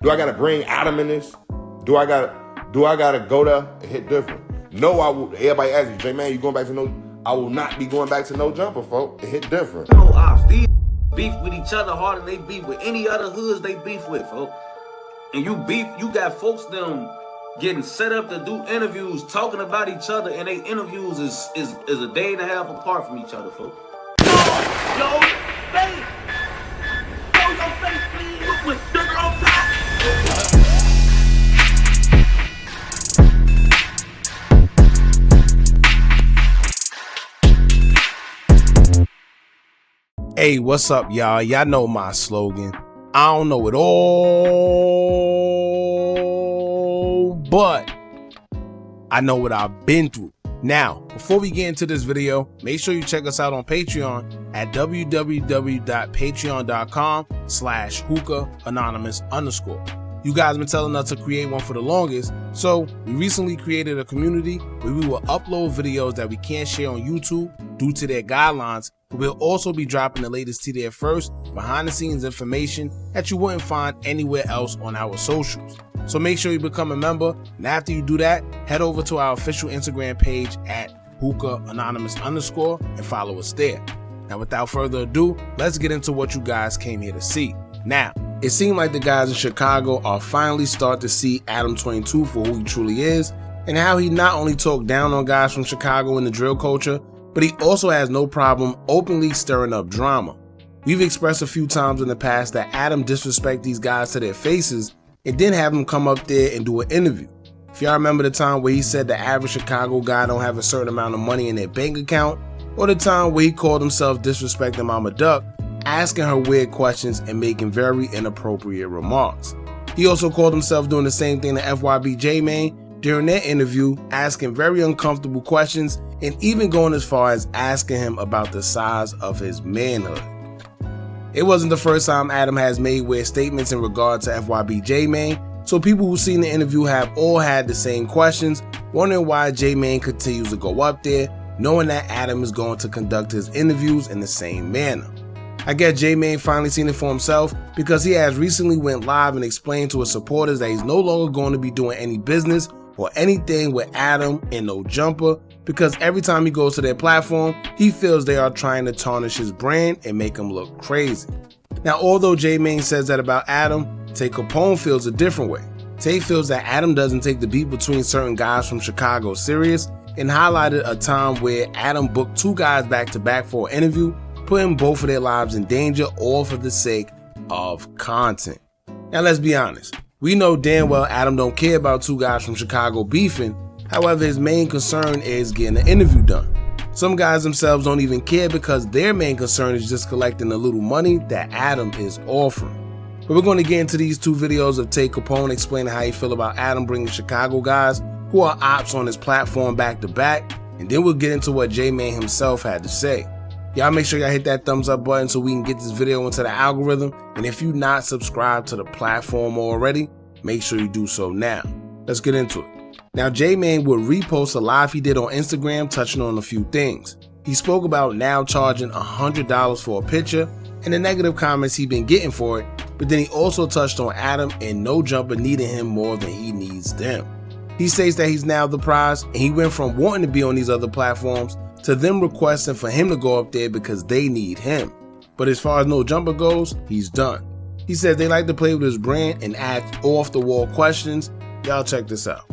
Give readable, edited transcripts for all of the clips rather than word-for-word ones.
Do I gotta bring Adam in this? Do I gotta go there and hit different? No, I will. Everybody asks me, J-Man, you going back to no? I will not be going back to no jumper, folks. It hit different. No ops. These beef with each other harder than they beef with any other hoods they beef with, folks. And you got folks them getting set up to do interviews, talking about each other, and they interviews is a day and a half apart from each other, folks. Yo, face! Yo, your face, please, with sugar on top! Hey, what's up, y'all? Y'all know my slogan. I don't know it all, but I know what I've been through. Now, before we get into this video, make sure you check us out on Patreon at www.patreon.com/Hookah Anonymous _. You guys been telling us to create one for the longest, so we recently created a community where we will upload videos that we can't share on YouTube due to their guidelines. We'll also be dropping the latest to there first, behind the scenes information that you wouldn't find anywhere else on our socials. So make sure you become a member, and after you do that, head over to our official Instagram page at Hookah Anonymous _ and follow us there. Now without further ado, let's get into what you guys came here to see. Now, it seemed like the guys in Chicago are finally starting to see Adam 22 for who he truly is, and how he not only talked down on guys from Chicago in the drill culture, but he also has no problem openly stirring up drama. We've expressed a few times in the past that Adam disrespects these guys to their faces and then have them come up there and do an interview. If y'all remember the time where he said the average Chicago guy don't have a certain amount of money in their bank account, or the time where he called himself disrespecting Mama Duck, asking her weird questions and making very inappropriate remarks. He also called himself doing the same thing to FYB J-Man during their interview, asking very uncomfortable questions and even going as far as asking him about the size of his manhood. It wasn't the first time Adam has made weird statements in regard to FYB J-Man, so people who seen the interview have all had the same questions, wondering why J-Man continues to go up there, knowing that Adam is going to conduct his interviews in the same manner. I guess J-Man finally seen it for himself because he has recently went live and explained to his supporters that he's no longer going to be doing any business or anything with Adam and No Jumper, because every time he goes to their platform, he feels they are trying to tarnish his brand and make him look crazy. Now, although J-Man says that about Adam, Tay Capone feels a different way. Tay feels that Adam doesn't take the beef between certain guys from Chicago serious, and highlighted a time where Adam booked two guys back to back for an interview, putting both of their lives in danger, all for the sake of content. Now let's be honest, we know damn well Adam don't care about two guys from Chicago beefing. However, his main concern is getting an interview done. Some guys themselves don't even care because their main concern is just collecting the little money that Adam is offering. But we're going to get into these two videos of Tay Capone explaining how he feel about Adam bringing Chicago guys who are ops on his platform back to back, and then we'll get into what J-Man himself had to say. Y'all make sure y'all hit that thumbs up button so we can get this video into the algorithm, and if you're not subscribed to the platform already, make sure you do so now. Let's get into it. Now, J-Man would repost a live he did on Instagram touching on a few things. He spoke about now charging $100 for a picture and the negative comments he's been getting for it, but then he also touched on Adam and No Jumper needing him more than he needs them. He states that he's now the prize, and he went from wanting to be on these other platforms to them requesting for him to go up there because they need him. But as far as No Jumper goes, he's done. He said they like to play with his brand and ask off-the-wall questions. Y'all check this out.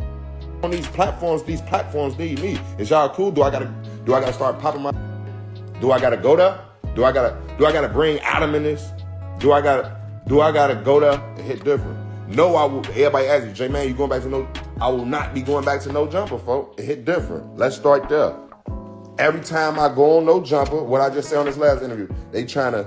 On these platforms need me. Is y'all cool? Do I gotta start popping my? Do I gotta go there? Do I gotta bring Adam in this? Do I gotta go there and hit different? No, I will. Everybody asks me, J-Man, you going back to no? I will not be going back to No Jumper, folks. It hit different. Let's start there. Every time I go on No Jumper, what I just said on this last interview, they trying to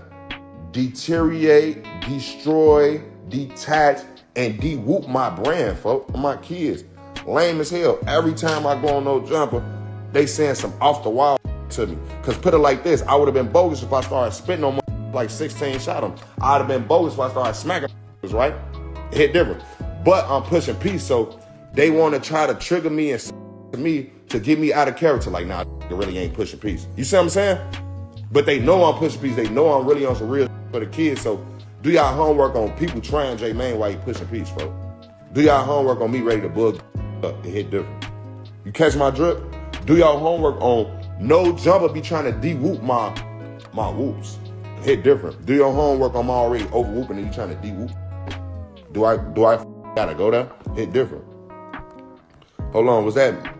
deteriorate, destroy, detach, and de-whoop my brand, folks, my kids. Lame as hell. Every time I go on No Jumper, they saying some off the wall to me. Cause put it like this, I would have been bogus if I started spitting on like 16 shot them. I'd have been bogus if I started smacking right? It hit different. But I'm pushing peace, so they want to try to trigger me and to get me out of character. Like, nah, it really ain't pushing peace. You see what I'm saying? But they know I'm pushing peace. They know I'm really on some real for the kids. So Do y'all homework on people trying J Mane while he pushing peace, folks. Do y'all homework on me ready to bug up and hit different. You catch my drip? Do y'all homework on no jumper be trying to de-whoop my whoops. Hit different. Do your homework on my already over whooping and you trying to de-whoop. Do I gotta go there? Hit different. Hold on, what's that?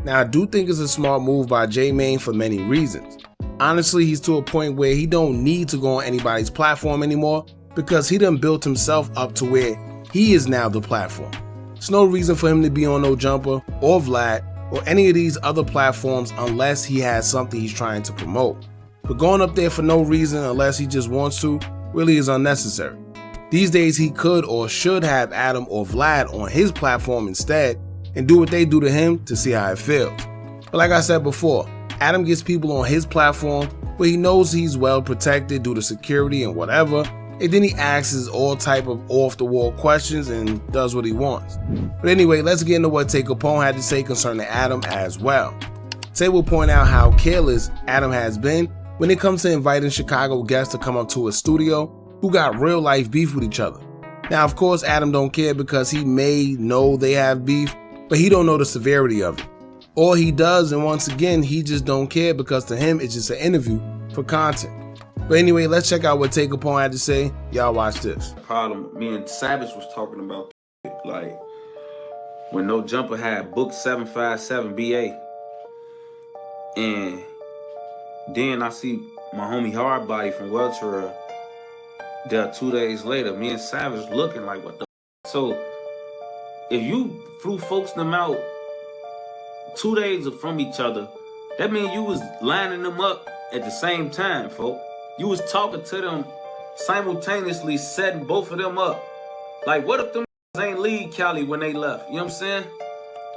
Now, I do think it's a smart move by J Mane for many reasons. Honestly, he's to a point where he don't need to go on anybody's platform anymore because he done built himself up to where he is now the platform. There's no reason for him to be on No Jumper or Vlad or any of these other platforms unless he has something he's trying to promote. But going up there for no reason unless he just wants to really is unnecessary. These days he could or should have Adam or Vlad on his platform instead and do what they do to him to see how it feels. But like I said before, Adam gets people on his platform where he knows he's well protected due to security and whatever, and then he asks all type of off-the-wall questions and does what he wants. But anyway, let's get into what Tay Capone had to say concerning Adam as well. Tay will point out how careless Adam has been when it comes to inviting Chicago guests to come up to his studio who got real life beef with each other. Now, of course, Adam don't care because he may know they have beef, but he don't know the severity of it. Or he does, and once again, he just don't care because to him, it's just an interview for content. But anyway, let's check out what Tay Capone had to say. Y'all watch this. Problem, me and Savage was talking about, like, when No Jumper had booked 757 BA, and then I see my homie Hardbody from Welter there 2 days later. Me and Savage looking like, what the f? So, if you flew folks them out 2 days from each other, that means you was lining them up at the same time, folks. You was talking to them simultaneously, setting both of them up. Like, what if them ain't leave Cali when they left? You know what I'm saying?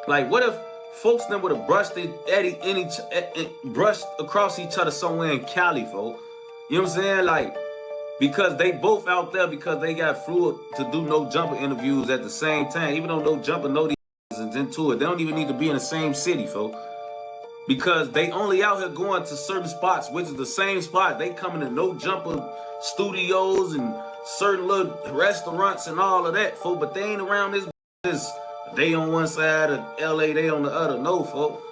Like, what if folks them would have brushed brushed across each other somewhere in Cali, folks? You know what I'm saying? Like, because they both out there because they got flew to do No Jumper interviews at the same time. Even though No Jumper know these is into it, they don't even need to be in the same city, folks. Because they only out here going to certain spots, which is the same spot. They coming to No Jumper studios and certain little restaurants and all of that, folks. But they ain't around this. They on one side of LA, they on the other. No, folks.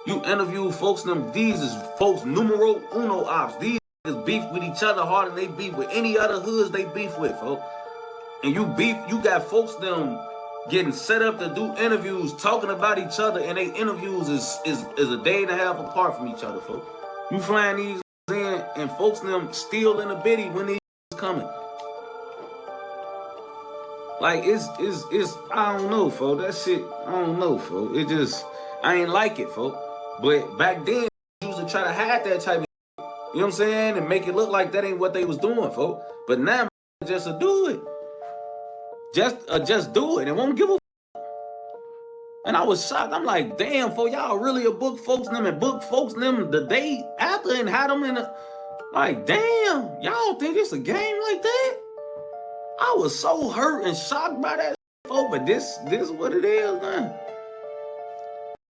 You interview folks, these is folks numero uno ops. These is beef with each other harder than they beef with any other hoods they beef with, folks. And you got folks them getting set up to do interviews, talking about each other, and they interviews is a day and a half apart from each other, folks. You flying these in, and folks them still in the biddy when these coming. Like, it's I don't know, folks. That shit, I don't know, folks. It just, I ain't like it, folks. But back then, they used to try to hide that type of shit, you know what I'm saying? And make it look like that ain't what they was doing, folks. But now, just to do it. Just do it and won't give a f. And I was shocked. I'm like, damn, for y'all really a book folks them and book folks them the day after and had them in a, like, damn, y'all think it's a game like that? I was so hurt and shocked by that, folks, but this is what it is, man.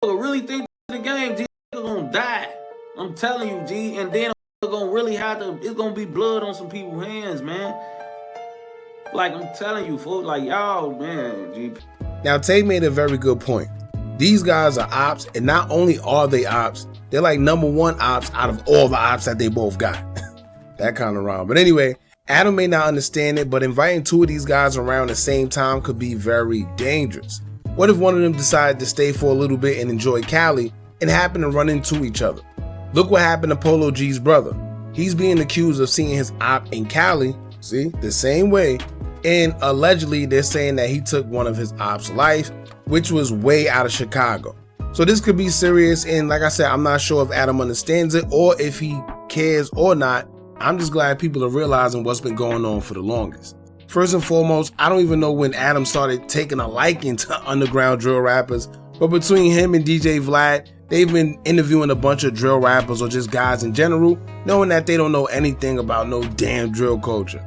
I really think the game, G, gonna die. I'm telling you, G, and then I'm gonna really have to, it's gonna be blood on some people's hands, man. Like, I'm telling you, folks, like, y'all, man, G. Now, Tay made a very good point. These guys are ops, and not only are they ops, they're like #1 ops out of all the ops that they both got. That kind of wrong. But anyway, Adam may not understand it, but inviting two of these guys around at the same time could be very dangerous. What if one of them decided to stay for a little bit and enjoy Cali and happen to run into each other? Look what happened to Polo G's brother. He's being accused of seeing his op in Cali, see, the same way, and allegedly they're saying that he took one of his ops' life, which was way out of Chicago. So this could be serious, and like I said, I'm not sure if Adam understands it or if he cares or not. I'm just glad people are realizing what's been going on for the longest. First and foremost, I don't even know when Adam started taking a liking to underground drill rappers, but between him and DJ Vlad, they've been interviewing a bunch of drill rappers or just guys in general, knowing that they don't know anything about no damn drill culture.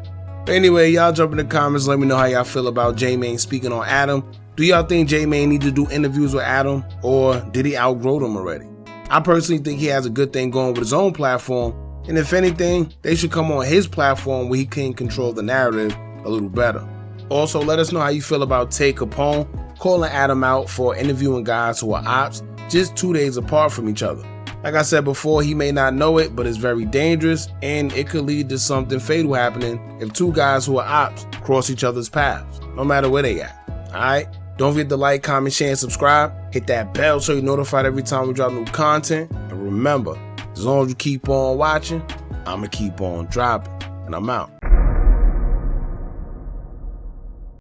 But anyway, y'all jump in the comments, let me know how y'all feel about J Mane speaking on Adam. Do y'all think J Mane need to do interviews with Adam, or did he outgrow them already? I personally think he has a good thing going with his own platform, And if anything, they should come on his platform where he can control the narrative a little better. Also, let us know how you feel about Tay Capone calling Adam out for interviewing guys who are ops just 2 days apart from each other. Like I said before, he may not know it, but it's very dangerous, and it could lead to something fatal happening if two guys who are ops cross each other's paths, no matter where they at. Alright? Don't forget to like, comment, share, and subscribe. Hit that bell so you're notified every time we drop new content. And remember, as long as you keep on watching, I'ma keep on dropping. And I'm out.